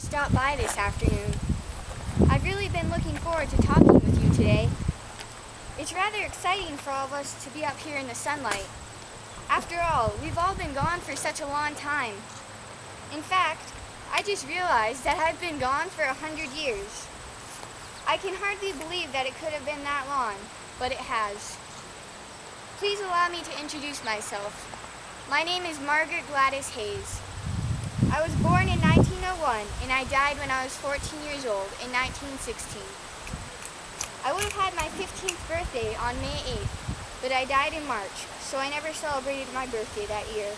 To stop by this afternoon. I've really been looking forward to talking with you today. It's rather exciting for all of us to be up here in the sunlight. After all, we've all been gone for such a long time. In fact, I just realized that I've been gone for 100 years. I can hardly believe that it could have been that long, but it has. Please allow me to introduce myself. My name is Margaret Gladys Hayes. I was born in 1901 and I died when I was 14 years old in 1916. I would have had my 15th birthday on May 8th, but I died in March, so I never celebrated my birthday that year.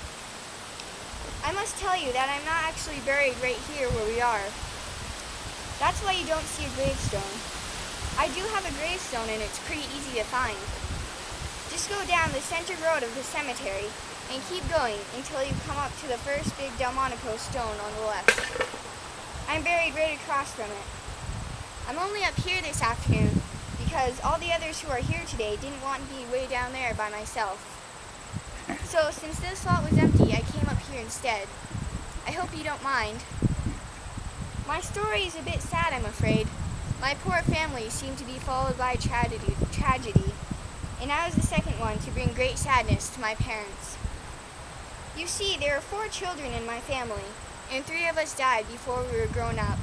I must tell you that I'm not actually buried right here where we are. That's why you don't see a gravestone. I do have a gravestone and it's pretty easy to find. Just go down the center road of the cemetery and keep going until you come up to the first big Delmonico stone on the left. I'm buried right across from it. I'm only up here this afternoon because all the others who are here today didn't want me way down there by myself. So since this lot was empty, I came up here instead. I hope you don't mind. My story is a bit sad, I'm afraid. My poor family seemed to be followed by tragedy, and I was the second one to bring great sadness to my parents. You see, there are 4 children in my family, and 3 of us died before we were grown up.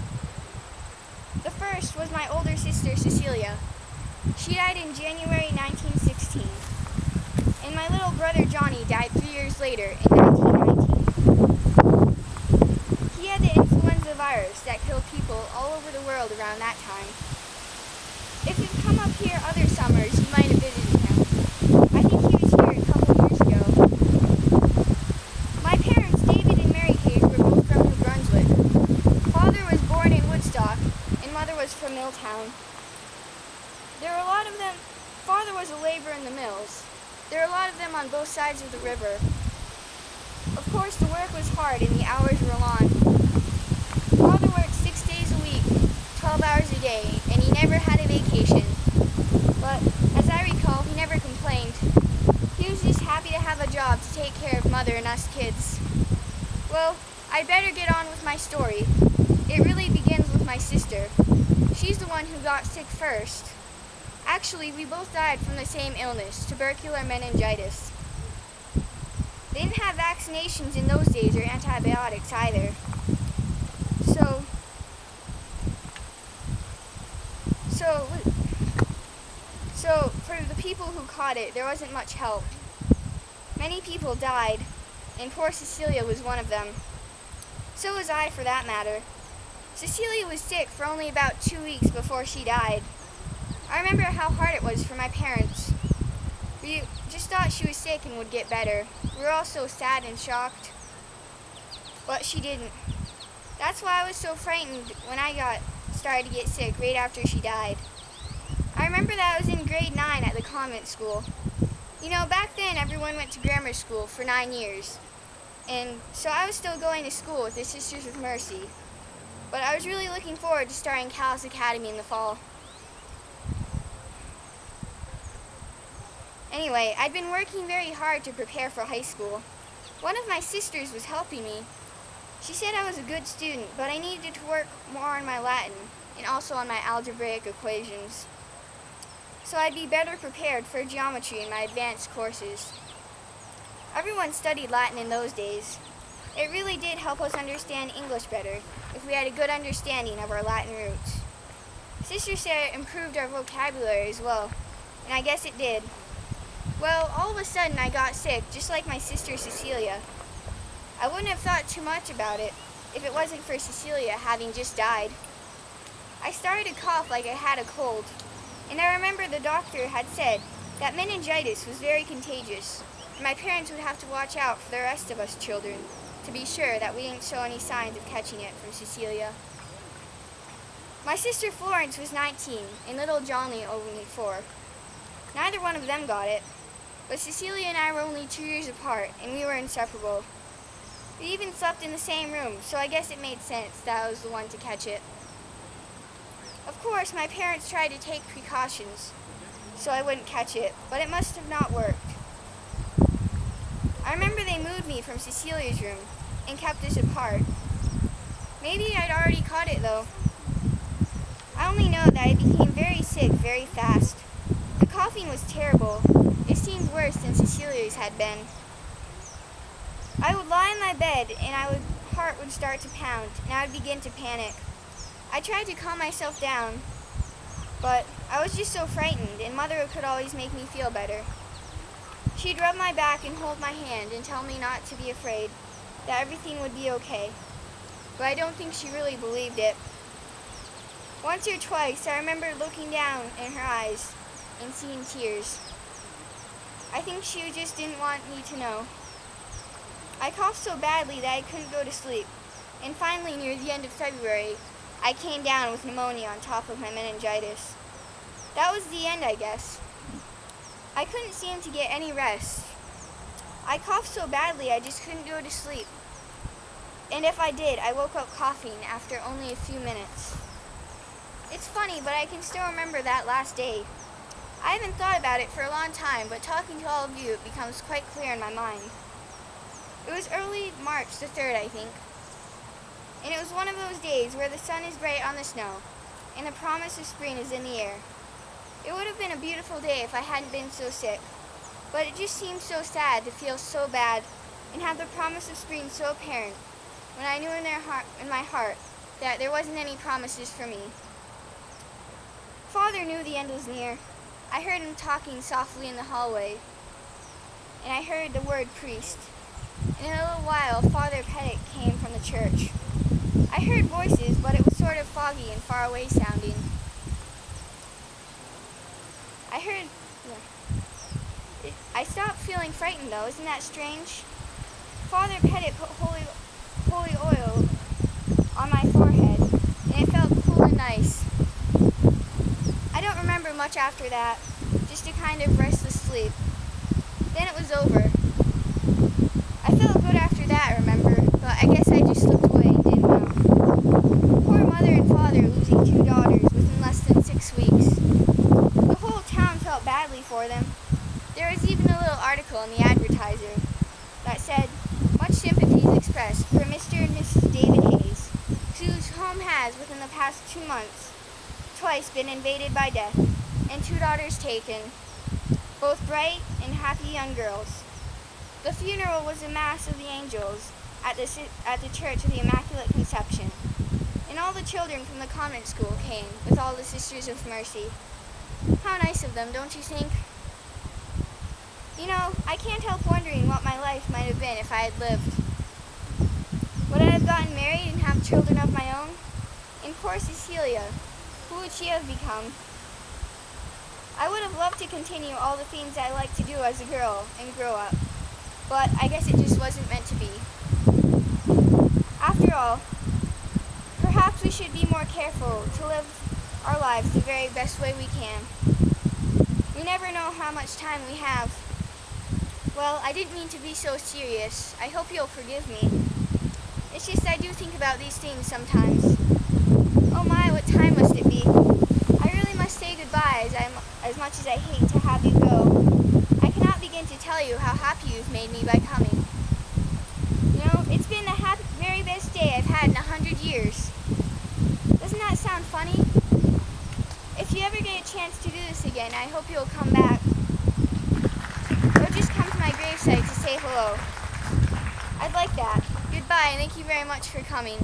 The first was my older sister, Cecilia. She died in January 1916, and my little brother, Johnny, died 3 years later in 1919. He had the influenza virus that killed people all over the world around that time. If you'd come up here other summers, you might have visited him. I think he was here a couple years ago. My parents, David and Mary Hayes, were both from New Brunswick. Father was born in Woodstock, and mother was from Milltown. There were a lot of them. Father was a laborer in the mills. There were a lot of them on both sides of the river. Of course, the work was hard and the hours were long. Father worked 6 days a week, 12 hours a day, and he never had a vacation. But, as I recall, he never complained. He was just happy to have a job to take care of mother and us kids. Well, I'd better get on with my story. It really begins with my sister. She's the one who got sick first. Actually, we both died from the same illness, tubercular meningitis. They didn't have vaccinations in those days or antibiotics either. So for the people who caught it, there wasn't much help. Many people died, and poor Cecilia was one of them. So was I, for that matter. Cecilia was sick for only about 2 weeks before she died. I remember how hard it was for my parents. We just thought she was sick and would get better. We were all so sad and shocked. But she didn't. That's why I was so frightened when I started to get sick right after she died. I remember that I was in grade 9 at the convent school. You know, back then everyone went to grammar school for 9 years. And so I was still going to school with the Sisters of Mercy. But I was really looking forward to starting Calais Academy in the fall. Anyway, I'd been working very hard to prepare for high school. One of my sisters was helping me. She said I was a good student, but I needed to work more on my Latin and also on my algebraic equations, so I'd be better prepared for geometry in my advanced courses. Everyone studied Latin in those days. It really did help us understand English better if we had a good understanding of our Latin roots. Sister said it improved our vocabulary as well, and I guess it did. Well, all of a sudden I got sick, just like my sister Cecilia. I wouldn't have thought too much about it if it wasn't for Cecilia having just died. I started to cough like I had a cold, and I remember the doctor had said that meningitis was very contagious, and my parents would have to watch out for the rest of us children to be sure that we didn't show any signs of catching it from Cecilia. My sister Florence was 19, and little Johnny only 4. Neither one of them got it, but Cecilia and I were only 2 years apart, and we were inseparable. We even slept in the same room, so I guess it made sense that I was the one to catch it. Of course, my parents tried to take precautions so I wouldn't catch it, but it must have not worked. I remember they moved me from Cecilia's room and kept us apart. Maybe I'd already caught it though. I only know that I became very sick very fast. The coughing was terrible. It seemed worse than Cecilia's had been. I would lie in my bed and heart would start to pound and I would begin to panic. I tried to calm myself down, but I was just so frightened and Mother could always make me feel better. She'd rub my back and hold my hand and tell me not to be afraid, that everything would be okay. But I don't think she really believed it. Once or twice, I remember looking down in her eyes and seeing tears. I think she just didn't want me to know. I coughed so badly that I couldn't go to sleep, and finally, near the end of February, I came down with pneumonia on top of my meningitis. That was the end, I guess. I couldn't seem to get any rest. I coughed so badly I just couldn't go to sleep. And if I did, I woke up coughing after only a few minutes. It's funny, but I can still remember that last day. I haven't thought about it for a long time, but talking to all of you, it becomes quite clear in my mind. It was early March the 3rd, I think. And it was one of those days where the sun is bright on the snow, and the promise of spring is in the air. It would have been a beautiful day if I hadn't been so sick, but it just seemed so sad to feel so bad and have the promise of spring so apparent when I knew in my heart that there wasn't any promises for me. Father knew the end was near. I heard him talking softly in the hallway, and I heard the word priest. And in a little while, Father Pettit came from the church. I heard voices, but it was sort of foggy and far away sounding. I stopped feeling frightened though, isn't that strange? Father Pettit put holy oil on my forehead, and it felt cool and nice. I don't remember much after that, just a kind of restless sleep. Then it was over. I felt good after that, I remember, but I guess I just slipped away and didn't know. Poor Mother and Father losing 2 daughters within less than 6 weeks. The whole town felt badly for them. There was even a little article in the Advertiser that said, "Much sympathies expressed for Mr. and Mrs. David Hayes, whose home has, within the past 2 months, twice been invaded by death, and 2 daughters taken, both bright and happy young girls. The funeral was a mass of the angels at the Church of the Immaculate Conception, and all the children from the convent school came with all the Sisters of Mercy." How nice of them, don't you think? You know, I can't help wondering what my life might have been if I had lived. Would I have gotten married and have children of my own? And poor Cecilia, who would she have become? I would have loved to continue all the things I liked to do as a girl and grow up, but I guess it just wasn't meant to be. After all, perhaps we should be more careful to live our lives the very best way we can. We never know how much time we have. Well, I didn't mean to be so serious. I hope you'll forgive me. It's just I do think about these things sometimes. Oh my, what time must it be? I really must say goodbye as much as I hate to have you go. I cannot begin to tell you how happy you've made me by coming. You know, it's been the very best day I've had in 100 years. Doesn't that sound funny? If you ever get a chance to do this again, I hope you'll come back. Or just come to my gravesite to say hello. I'd like that. Goodbye, and thank you very much for coming.